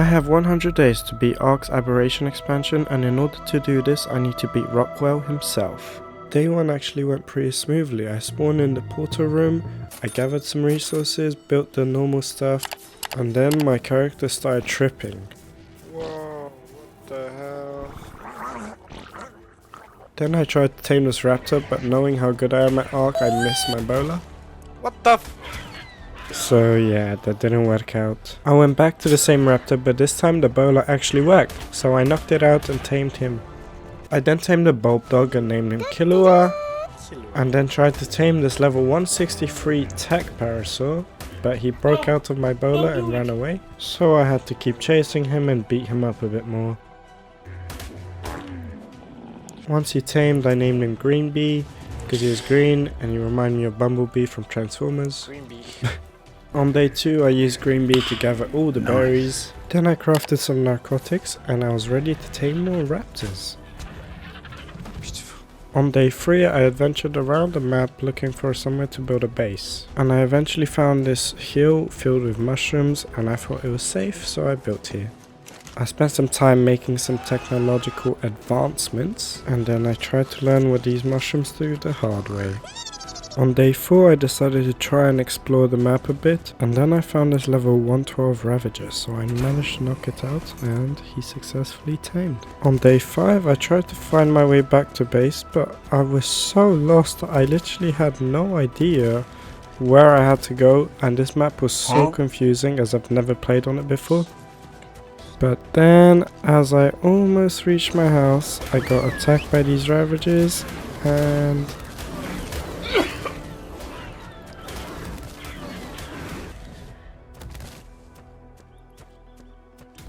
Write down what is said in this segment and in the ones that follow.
have 100 days to beat Ark's Aberration expansion, and in order to do this I need to beat Rockwell himself. Day 1 actually went pretty smoothly. I spawned in the portal room, I gathered some resources, built the normal stuff, and then my character started tripping. Whoa, what the hell? Then I tried to tame this raptor, but knowing how good I am at Ark, I missed my bowler. What the So yeah, that didn't work out. I went back to the same raptor, but this time the bowler actually worked, so I knocked it out and tamed him. I then tamed a bulb dog and named him Killua, and then tried to tame this level 163 tech parasaur, but he broke out of my bowler and ran away, so I had to keep chasing him and beat him up a bit more. Once he tamed, I named him Green Bee, because he was green and he reminded me of Bumblebee from Transformers. Green Bee. On day 2 I used Green Bee to gather all the berries, then I crafted some narcotics and I was ready to tame more raptors. On day 3 I adventured around the map looking for somewhere to build a base, and I eventually found this hill filled with mushrooms and I thought it was safe, so I built here. I spent some time making some technological advancements, and then I tried to learn what these mushrooms do the hard way. On day 4 I decided to try and explore the map a bit, and then I found this level 112 Ravager, so I managed to knock it out and he successfully tamed. On day 5 I tried to find my way back to base, but I was so lost I literally had no idea where I had to go, and this map was so confusing as I've never played on it before. But then, as I almost reached my house, I got attacked by these Ravagers, and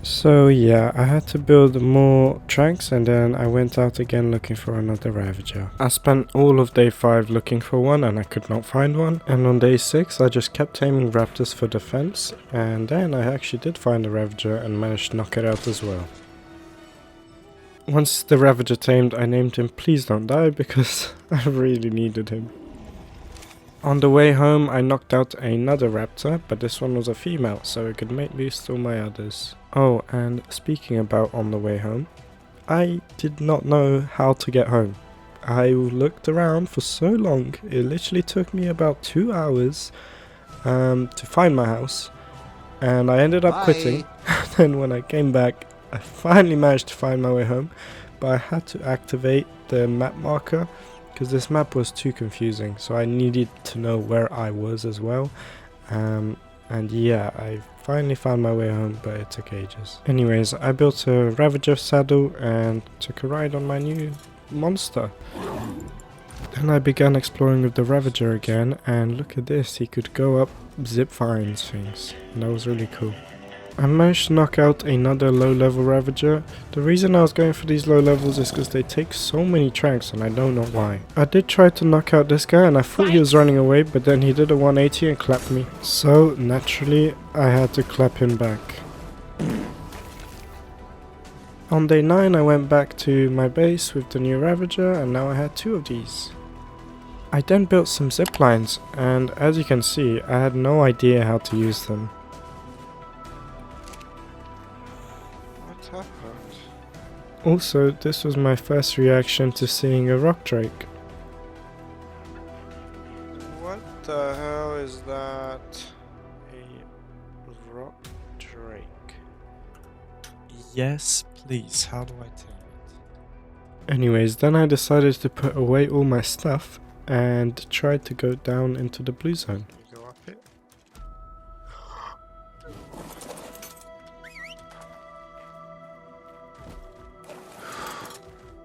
so yeah, I had to build more tracks, and then I went out again looking for another Ravager. I spent all of day 5 looking for one and I could not find one, and on day 6 I just kept taming raptors for defense, and then I actually did find a Ravager and managed to knock it out as well. Once the Ravager tamed, I named him Please Don't Die because I really needed him. On the way home I knocked out another raptor, but this one was a female, so it could make boost all my others. Oh, and speaking about on the way home, I did not know how to get home. I looked around for so long, it literally took me about 2 hours to find my house, and I ended up quitting. Then when I came back, I finally managed to find my way home, but I had to activate the map marker because this map was too confusing, so I needed to know where I was as well. And yeah, I finally found my way home, but it took ages. Anyways, I built a Ravager saddle and took a ride on my new monster. Then I began exploring with the Ravager again, and look at this, he could go up zip vines things, and that was really cool. I managed to knock out another low level Ravager. The reason I was going for these low levels is because they take so many tracks and I don't know why. I did try to knock out this guy and I thought he was running away, but then he did a 180 and clapped me. So naturally I had to clap him back. On day 9 I went back to my base with the new Ravager, and now I had 2 of these. I then built some zip lines, and as you can see I had no idea how to use them. Also, this was my first reaction to seeing a rock drake. What the hell is that? A rock drake. Yes, please, how do I tame it? Anyways, then I decided to put away all my stuff and tried to go down into the blue zone. Go up it.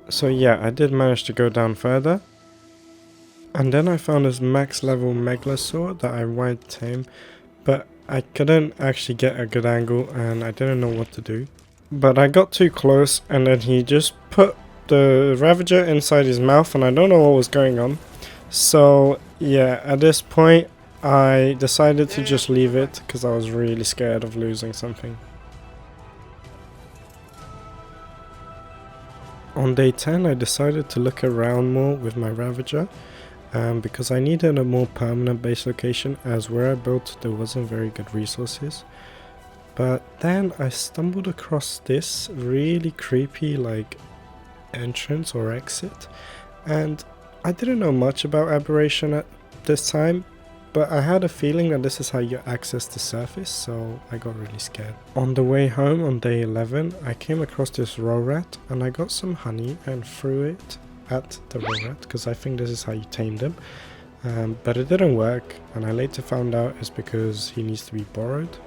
So yeah, I did manage to go down further, and then I found this max level Megalosaur that I wanted to tame, but I couldn't actually get a good angle and I didn't know what to do. But I got too close and then he just put the Ravager inside his mouth and I don't know what was going on. So yeah, at this point I decided to just leave it because I was really scared of losing something. On day 10 I decided to look around more with my Ravager because I needed a more permanent base location, as where I built there wasn't very good resources. But then I stumbled across this really creepy like entrance or exit, and I didn't know much about Aberration at this time, but I had a feeling that this is how you access the surface, so I got really scared. On the way home on day 11, I came across this row rat and I got some honey and threw it at the row rat because I think this is how you tame them. But it didn't work, and I later found out it's because he needs to be borrowed.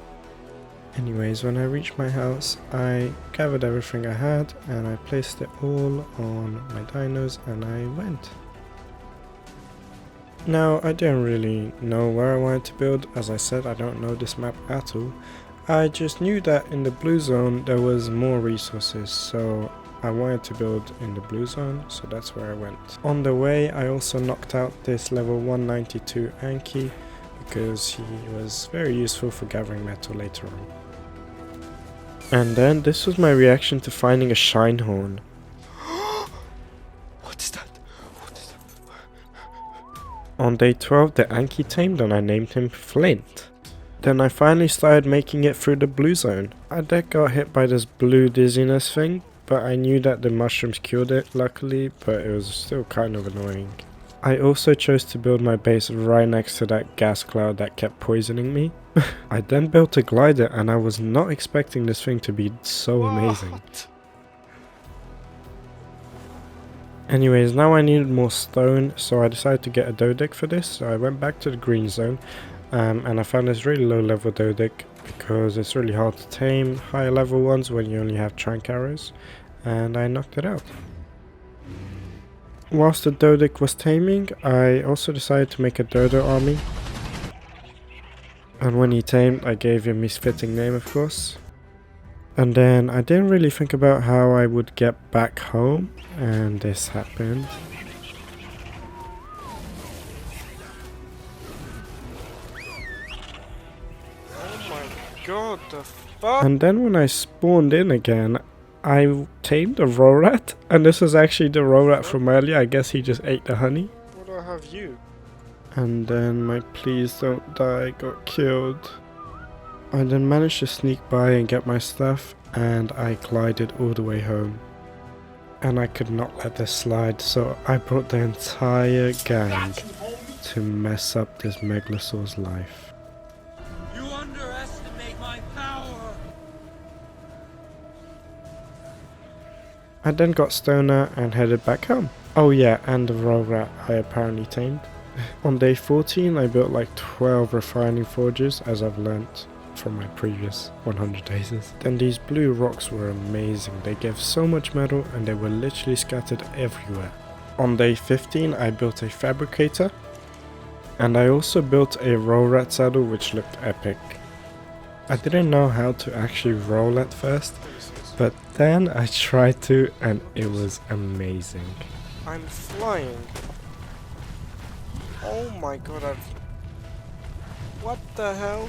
Anyways, when I reached my house, I gathered everything I had and I placed it all on my dinos and I went. Now, I didn't really know where I wanted to build. As I said, I don't know this map at all. I just knew that in the blue zone there was more resources, so I wanted to build in the blue zone, so that's where I went. On the way, I also knocked out this level 192 Anki because he was very useful for gathering metal later on. And then this was my reaction to finding a shine horn. What is that? What is that? On day 12 the Anki tamed and I named him Flint. Then I finally started making it through the blue zone. I then got hit by this blue dizziness thing, but I knew that the mushrooms cured it luckily, but it was still kind of annoying. I also chose to build my base right next to that gas cloud that kept poisoning me. I then built a glider and I was not expecting this thing to be so amazing. Anyways, now I needed more stone, so I decided to get a dodic for this. So I went back to the green zone and I found this really low level dodic because it's really hard to tame higher level ones when you only have trank arrows, and I knocked it out. Whilst the dodic was taming, I also decided to make a dodo army. And when he tamed, I gave him his fitting name, of course. And then I didn't really think about how I would get back home, and this happened. Oh my god, the fuck? And then when I spawned in again, I tamed a row rat, and this was actually the row rat from earlier. I guess he just ate the honey. What do I have you? And then my please don't die got killed. I then managed to sneak by and get my stuff, and I glided all the way home. And I could not let this slide, so I brought the entire gang to mess up this Megalosaur's life. You underestimate my power! I then got Stoner and headed back home. Oh yeah, and the row rat I apparently tamed. On day 14 I built like 12 refining forges, as I've learnt from my previous 100 days. Then these blue rocks were amazing. They gave so much metal and they were literally scattered everywhere. On day 15 I built a fabricator, and I also built a roll rat saddle which looked epic. I didn't know how to actually roll at first, but then I tried to and it was amazing. I'm flying. Oh my god, what the hell?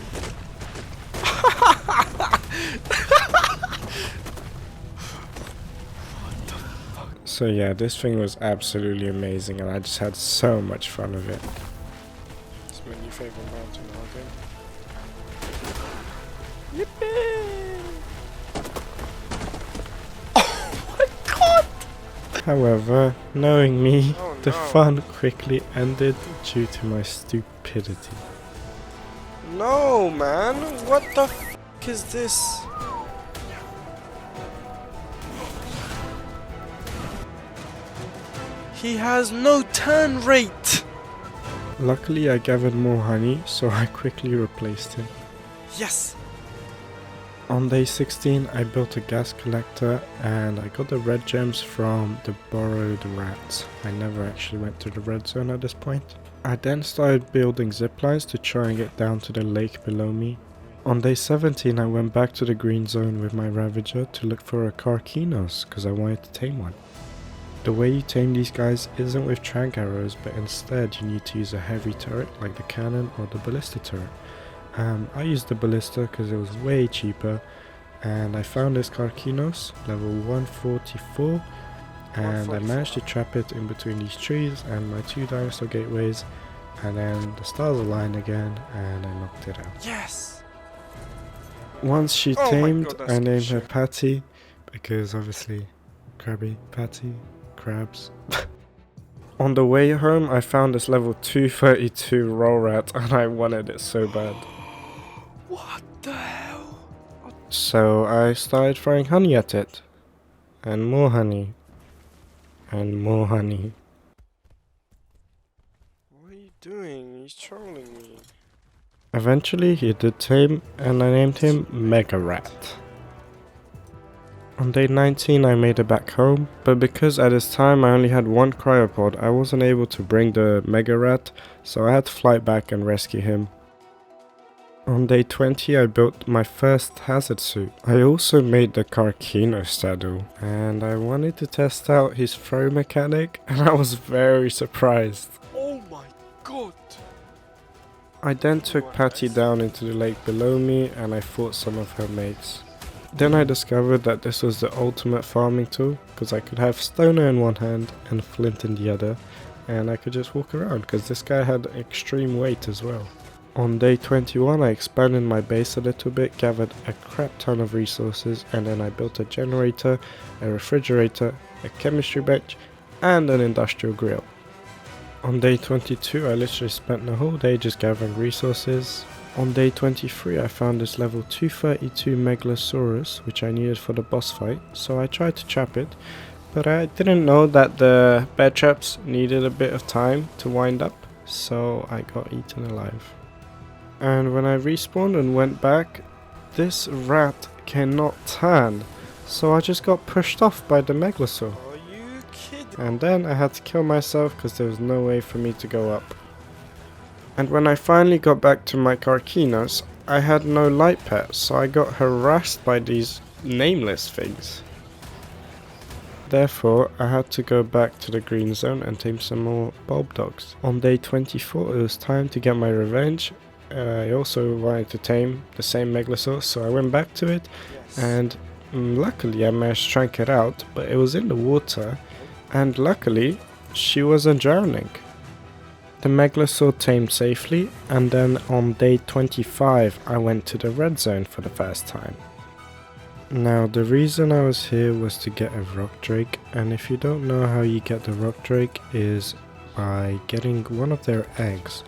So yeah, this thing was absolutely amazing and I just had so much fun with it. It's my new favorite mountain now, okay? Yippee! Oh my god! However, knowing me, Oh the no. fun quickly ended due to my stupidity. No, man! What the f is this? He has no turn rate! Luckily I gathered more honey, so I quickly replaced him. Yes! On day 16 I built a gas collector and I got the red gems from the borrowed rats. I never actually went to the red zone at this point. I then started building zip lines to try and get down to the lake below me. On day 17 I went back to the green zone with my Ravager to look for a Carkinos because I wanted to tame one. The way you tame these guys isn't with trank arrows, but instead you need to use a heavy turret like the cannon or the ballista turret. I used the ballista because it was way cheaper, and I found this Carkinos, level 144, and I managed to trap it in between these trees and my 2 dinosaur gateways, and then the stars aligned again and I knocked it out. Yes! Once she Oh my tamed, God, that's I good named her shit. Patty, because obviously, crabby, Patty, crabs. On the way home, I found this level 232 roll rat, and I wanted it so bad. What the hell? So I started throwing honey at it, and more honey, and more honey. What are you doing? He's trolling me. Eventually he did tame, and I named him Mega Rat. On day 19 I made it back home, but because at this time I only had one cryopod, I wasn't able to bring the Mega Rat, so I had to fly back and rescue him. On day 20 I built my first hazard suit. I also made the Carcino saddle, and I wanted to test out his throw mechanic, and I was very surprised. Oh my God. I then took Patty down into the lake below me and I fought some of her mates. Then I discovered that this was the ultimate farming tool, because I could have stoner in one hand and flint in the other, and I could just walk around because this guy had extreme weight as well. On day 21 I expanded my base a little bit, gathered a crap ton of resources, and then I built a generator, a refrigerator, a chemistry bench, and an industrial grill. On day 22 I literally spent the whole day just gathering resources. On day 23 I found this level 232 Megalosaurus, which I needed for the boss fight, so I tried to trap it, but I didn't know that the bear traps needed a bit of time to wind up, so I got eaten alive. And when I respawned and went back, this rat cannot turn, so I just got pushed off by the Megalosaur. Are you kidding? And then I had to kill myself because there was no way for me to go up. And when I finally got back to my Carcinos, I had no light pet, so I got harassed by these nameless things. Therefore, I had to go back to the green zone and tame some more bulb dogs. On day 24 it was time to get my revenge. I also wanted to tame the same Megalosaur, so I went back to it, Yes. and luckily I managed to trank it out, but it was in the water, and luckily she wasn't drowning. The Megalosaur tamed safely, and then on day 25 I went to the red zone for the first time. Now the reason I was here was to get a rock drake, and if you don't know how you get the rock drake is by getting one of their eggs,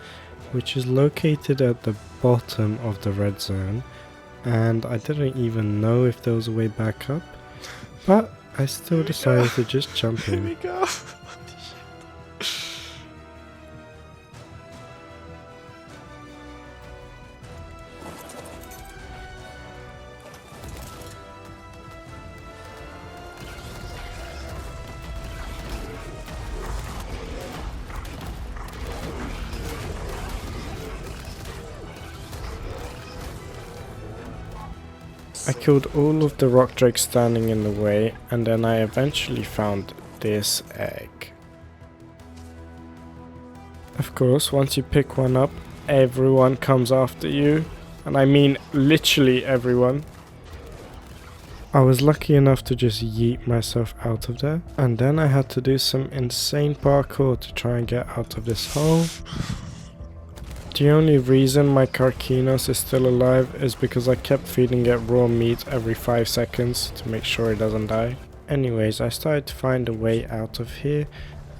which is located at the bottom of the red zone, and I didn't even know if there was a way back up, but I still decided to just jump Here we in. go. I killed all of the rock drakes standing in the way, and then I eventually found this egg. Of course, once you pick one up, everyone comes after you, and I mean literally everyone. I was lucky enough to just yeet myself out of there, and then I had to do some insane parkour to try and get out of this hole. The only reason my Carcinos is still alive is because I kept feeding it raw meat every 5 seconds to make sure it doesn't die. Anyways, I started to find a way out of here,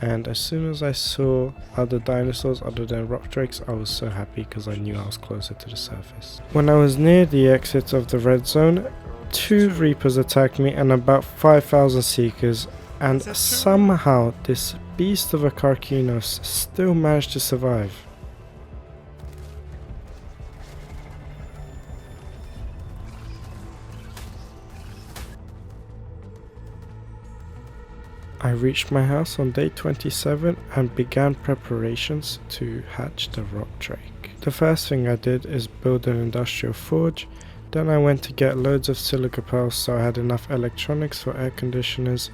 and as soon as I saw other dinosaurs other than rock drakes, I was so happy because I knew I was closer to the surface. When I was near the exit of the red zone, 2 reapers attacked me and about 5,000 seekers, and somehow this beast of a Carcinos still managed to survive. I reached my house on day 27 and began preparations to hatch the rock drake. The first thing I did is build an industrial forge, then I went to get loads of silica pearls so I had enough electronics for air conditioners,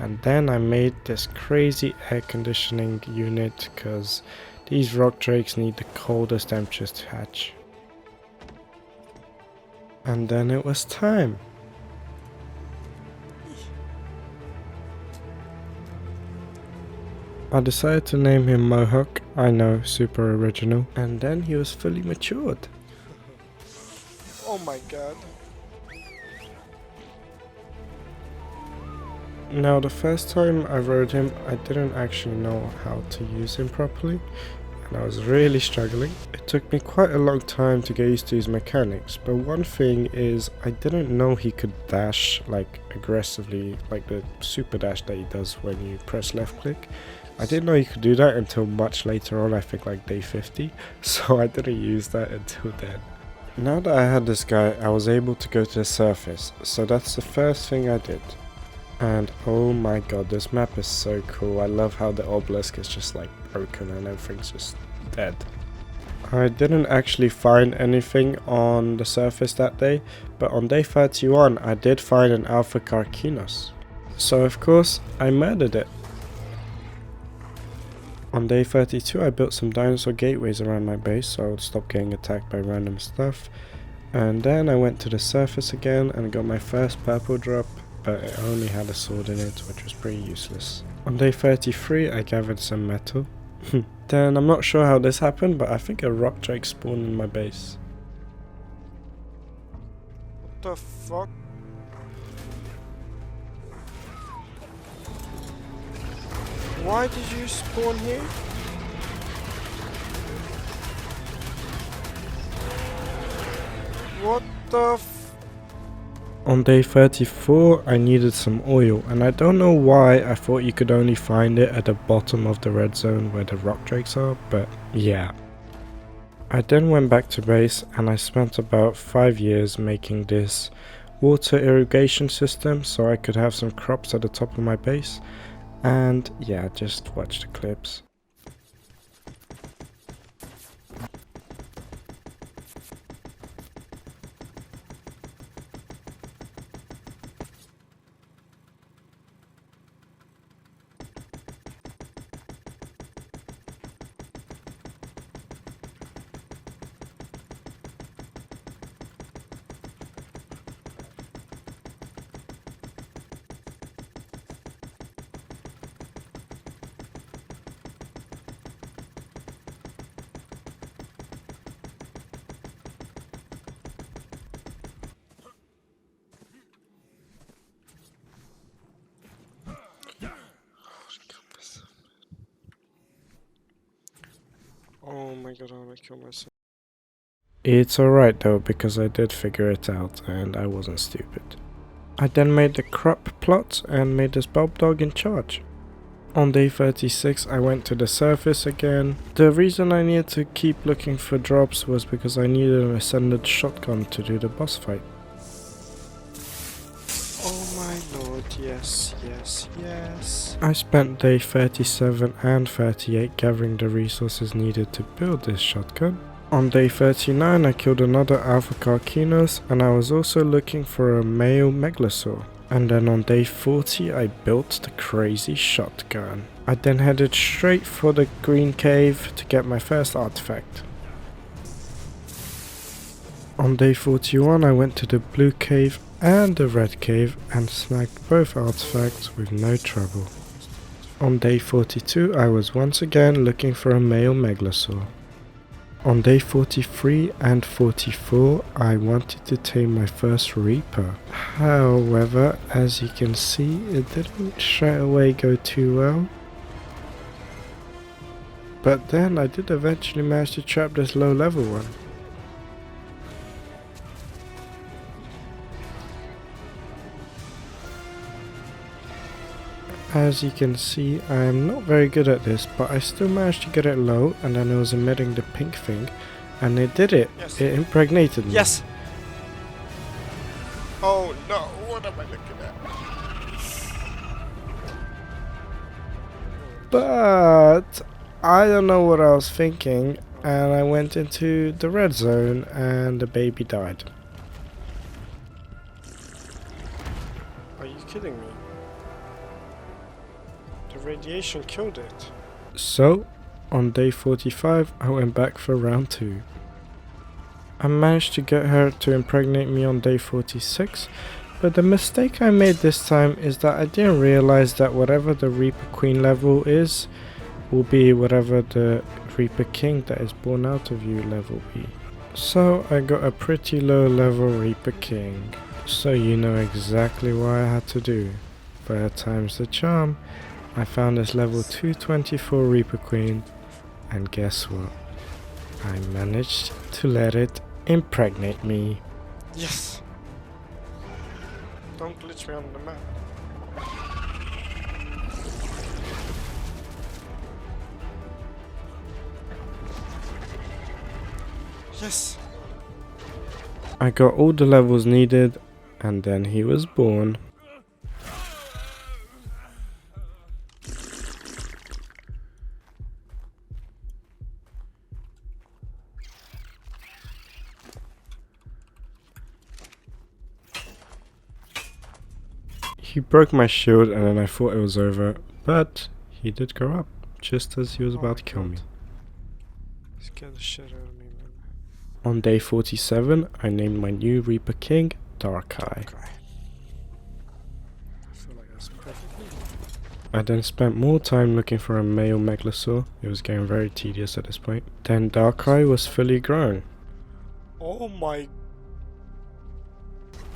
and then I made this crazy air conditioning unit because these rock drakes need the coldest temperatures to hatch. And then it was time. I decided to name him Mohawk, I know, super original, and then he was fully matured. Oh my God. Now the first time I rode him, I didn't actually know how to use him properly, and I was really struggling. It took me quite a long time to get used to his mechanics, but one thing is I didn't know he could dash like aggressively, like the super dash that he does when you press left click. I didn't know he could do that until much later on, I think like day 50, so I didn't use that until then. Now that I had this guy, I was able to go to the surface, so that's the first thing I did. And oh my god, this map is so cool. I love how the obelisk is just like broken and everything's just dead. I didn't actually find anything on the surface that day, but on day 31 I did find an Alpha Carcinos. So of course I murdered it. On day 32 I built some dinosaur gateways around my base so I would stop getting attacked by random stuff. And then I went to the surface again and got my first purple drop, but it only had a sword in it, which was pretty useless. On day 33 I gathered some metal. Then I'm not sure how this happened, but I think a rock drake spawned in my base. What the fuck? Why did you spawn here? What the On day 34 I needed some oil, and I don't know why I thought you could only find it at the bottom of the red zone where the rock drakes are, but yeah. I then went back to base and I spent about 5 years making this water irrigation system so I could have some crops at the top of my base, and yeah, just watch the clips. Oh my god, I'm gonna kill myself. It's alright though, because I did figure it out and I wasn't stupid. I then made the crop plot and made this bulb dog in charge. On day 36 I went to the surface again. The reason I needed to keep looking for drops was because I needed an ascended shotgun to do the boss fight. Oh my lord, yes, yes, yes. I spent day 37 and 38 gathering the resources needed to build this shotgun. On day 39 I killed another Alpha Carcinos, and I was also looking for a male Megalosaur. And then on day 40 I built the crazy shotgun. I then headed straight for the green cave to get my first artifact. On day 41 I went to the blue cave and the red cave and snagged both artifacts with no trouble. On day 42 I was once again looking for a male Megalosaur. On day 43 and 44 I wanted to tame my first Reaper. However, as you can see, it didn't straight away go too well. But then I did eventually manage to trap this low level one. As you can see, I am not very good at this, but I still managed to get it low, and then it was emitting the pink thing, and it did it. Yes. It impregnated me. Yes! Oh no, what am I looking at? But I don't know what I was thinking, and I went into the red zone and the baby died. Are you kidding me? The radiation killed it. So, on day 45 I went back for round 2. I managed to get her to impregnate me on day 46, but the mistake I made this time is that I didn't realize that whatever the Reaper Queen level is will be whatever the Reaper King that is born out of you level be. So I got a pretty low level Reaper King, so you know exactly what I had to do. Third time's the charm. I found this level 224 Reaper Queen, and guess what? I managed to let it impregnate me. Yes! Don't glitch me on the map. Yes! I got all the levels needed, and then he was born. He broke my shield and then I thought it was over, but he did grow up, just as he was about to kill me. Scared the shit out of me, man. On day 47, I named my new Reaper King Darkeye. Okay. I feel like that's perfectly. I then spent more time looking for a male Megalosaur. It was getting very tedious at this point. Then Darkeye was fully grown. Oh my.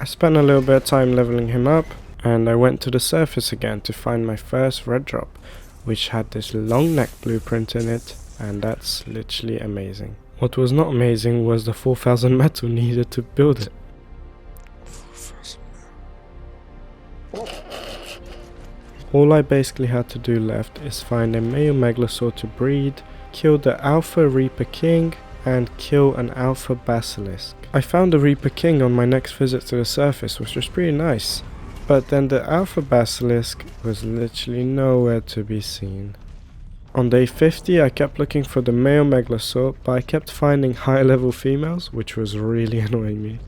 I spent a little bit of time leveling him up, and I went to the surface again to find my first red drop, which had this long neck blueprint in it, and that's literally amazing. What was not amazing was the 4000 metal needed to build it. All I basically had to do left is find a male Megalosaur to breed, kill the Alpha Reaper King, and kill an Alpha Basilisk. I found the Reaper King on my next visit to the surface, which was pretty nice. But then the Alpha Basilisk was literally nowhere to be seen. On day 50 I kept looking for the male Megalosaur, but I kept finding high level females, which was really annoying me.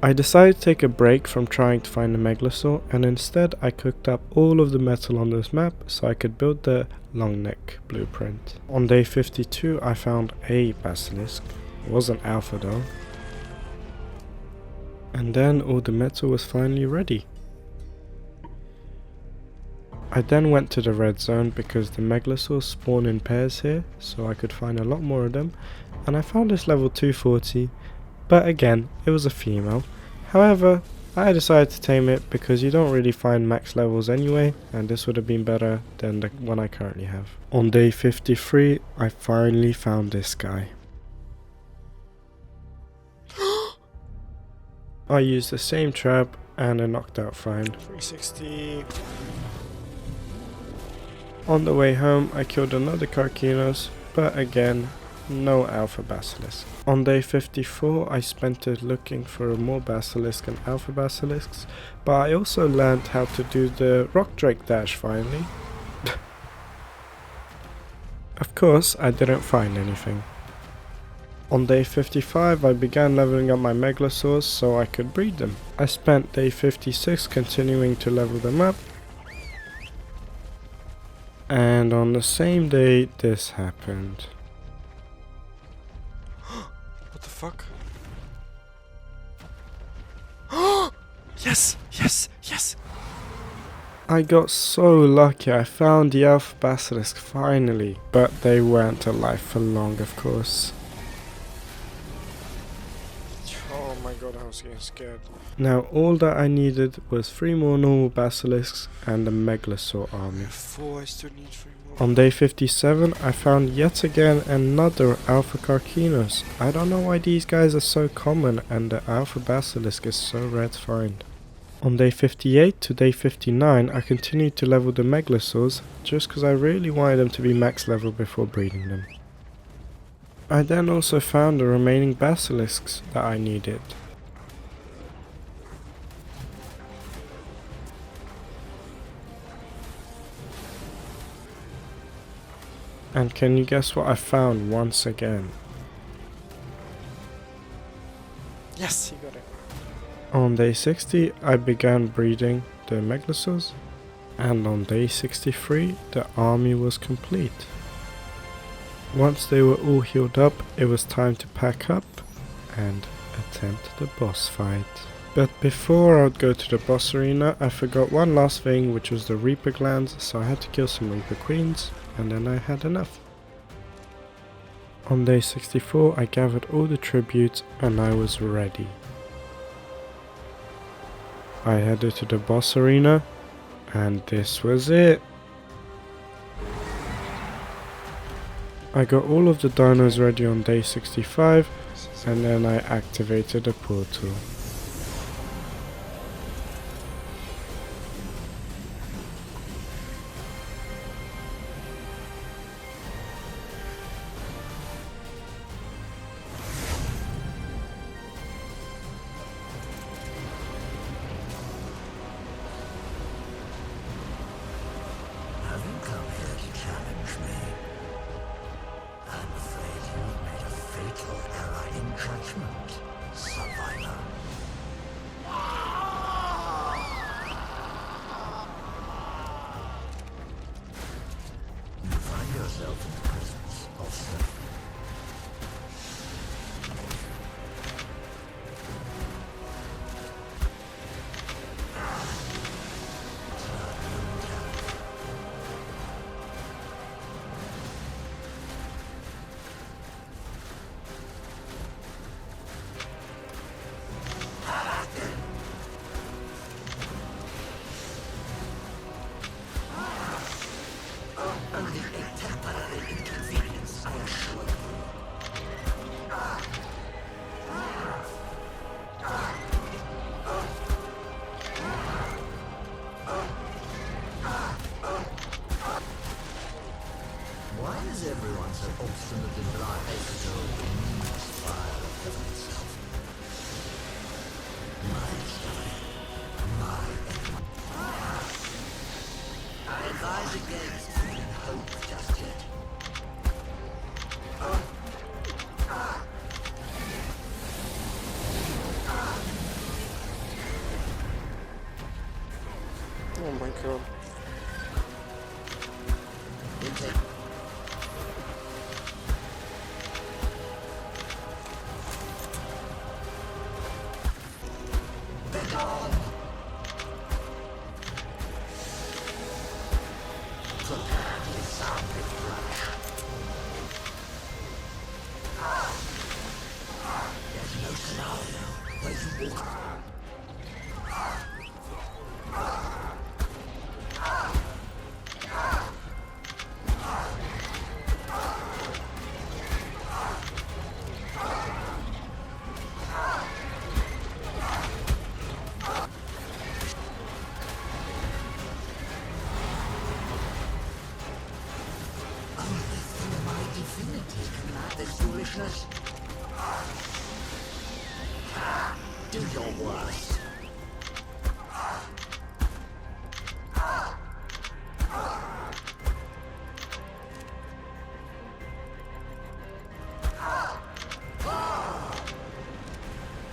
I decided to take a break from trying to find the Megalosaur, and instead I cooked up all of the metal on this map so I could build the long neck blueprint. On day 52 I found a Basilisk. It wasn't Alpha though. And then all the metal was finally ready. I then went to the red zone because the Megalosaurs spawn in pairs here, so I could find a lot more of them, and I found this level 240, but again it was a female. However, I decided to tame it because you don't really find max levels anyway, and this would have been better than the one I currently have. On day 53 I finally found this guy. I used the same trap and a knocked out find. 360. On the way home I killed another Carcinos, but again no Alpha Basilisk. On day 54 I spent it looking for more Basilisk and Alpha Basilisks, but I also learned how to do the Rock Drake dash finally. Of course I didn't find anything. On day 55 I began leveling up my Megalosaurs so I could breed them. I spent day 56 continuing to level them up. And on the same day this happened. What the fuck? Yes! Yes! Yes! I got so lucky, I found the Alpha Basilisk finally, but they weren't alive for long of course. Oh my god, I was getting scared. Now all that I needed was 3 more normal Basilisks and a Megalosaur army. 4, I still need 3 more. On day 57 I found yet again another Alpha Carcinos. I don't know why these guys are so common and the Alpha Basilisk is so rare to find. On day 58 to day 59 I continued to level the Megalosaurs just because I really wanted them to be max level before breeding them. I then also found the remaining Basilisks that I needed. And can you guess what I found once again? Yes, you got it. On day 60 I began breeding the Megalosaurs, and on day 63 the army was complete. Once they were all healed up, it was time to pack up and attempt the boss fight. But before I would go to the boss arena, I forgot one last thing, which was the Reaper glands, so I had to kill some Reaper queens, and then I had enough. On day 64 I gathered all the tributes and I was ready. I headed to the boss arena, and this was it. I got all of the dinos ready on day 65, and then I activated a portal. Why is everyone so obstinate in blind to this fire of heaven itself? My story. I advise against feeling hope just yet. Oh my god. This foolishness. Do your worst.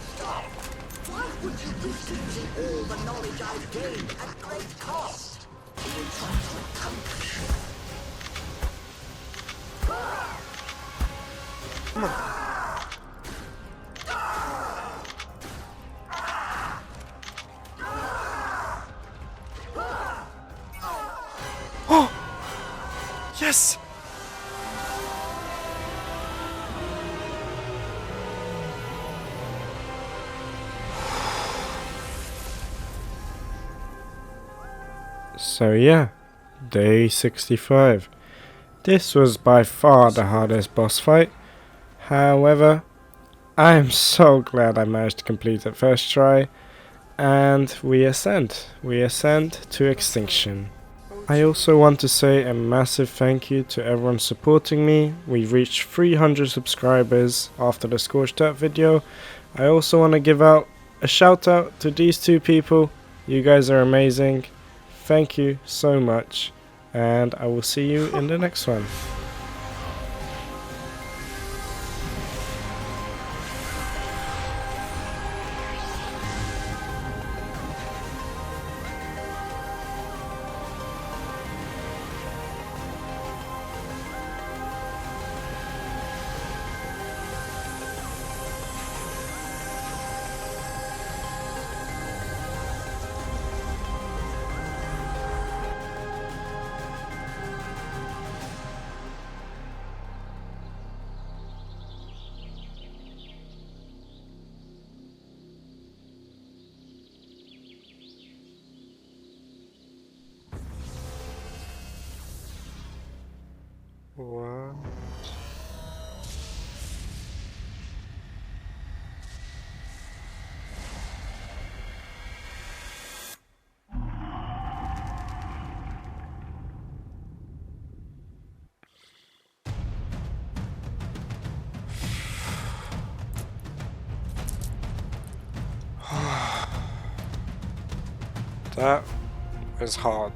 Stop! Why would you risk losing all the knowledge I've gained at great cost? You were trying to accomplish it. Oh! Yes! So yeah, day 65. This was by far the hardest boss fight. However, I am so glad I managed to complete it first try, and we ascend to extinction. I also want to say a massive thank you to everyone supporting me. We reached 300 subscribers after the Scorched Earth video. I also want to give out a shout out to these two people. You guys are amazing. Thank you so much, and I will see you in the next one. That is hard.